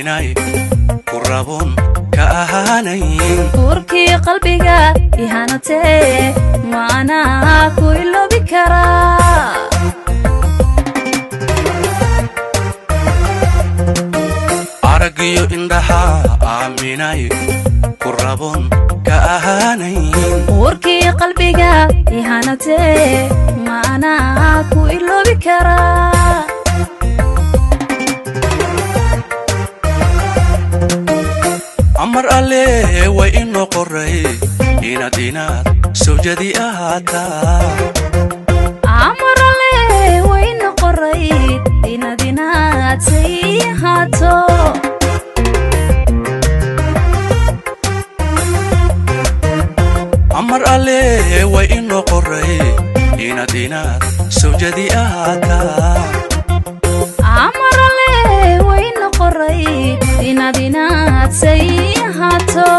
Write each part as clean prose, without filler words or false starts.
aaminay kurabon ka ahaanayn urkii qalbiga ihanatee maana ku iloobi karaa aragiyo indhaha aaminay kurabon ka ahaanayn urkii qalbiga ihanatee maana ku iloobi karaa amar alle way inoo qoray inaad sawjadi ahaataa amar alle way inoo qoray inaad say ahaato amar alle way inoo qoray inaad sawjadi ahaataa amar alle way inoo qoray inaad say ahaato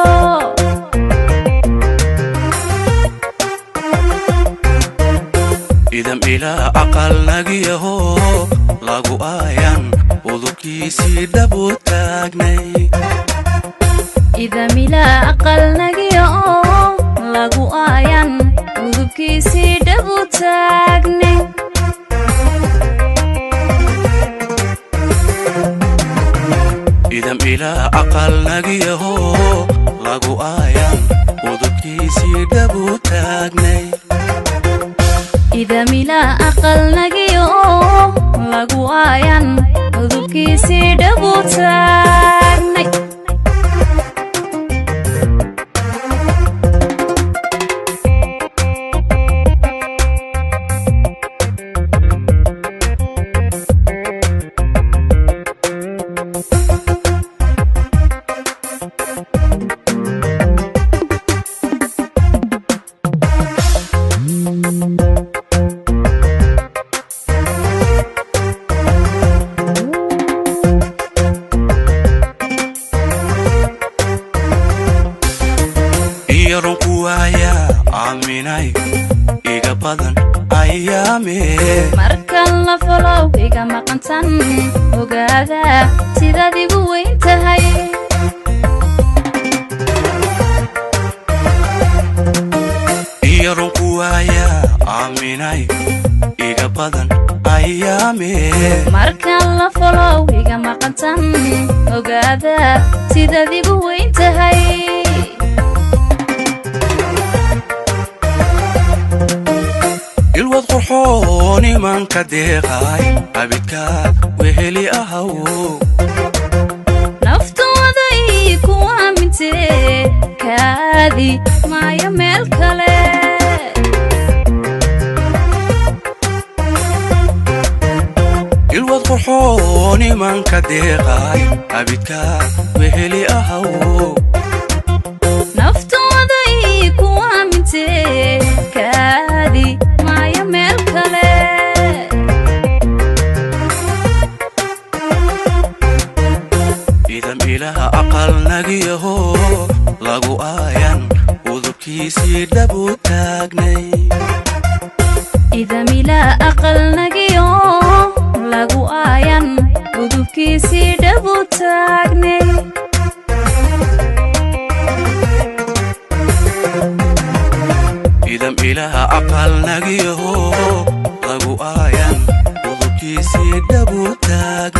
idam ilaa aqal nagiyaho lagu aayan udubkiisii dhabu taagnay idam ilaa aqal nagiyaho lagu aayan udubkiisii dhabu taagnay idam ilaa aqal nagiyaho lagu aayan udubkiisii dhabu taagnay idam ilaa aqal nagiyaho lagu aayan udubkiisii dhabu taagnay aaminay iga badan ayaame markan la folow iga maqantan ogaada sidaad igu weyn tahay iyaron ku waaya aaminay iga badan ayaame markan la folow iga maqantan ogaada sidaad igu weyn tahay ilwad qurxoon imanka deeqay abidkaad weheli ahaw naftooday ku aamintee kaadi maayo meel kale ilwad qurxoon imanka deeqay abidkaad weheli ahaw naftooday ku aamintee kaadi maayo meel kale idam ilaha aqal nagiyaho lagu aayan udubkiisii dhabu taagnay idam ilaa aqal nagiyaho lagu aayan udubkiisii dhabu taagnay idam ilaha aqal nagiyaho lagu aayan udubkiisii dhabu taagnay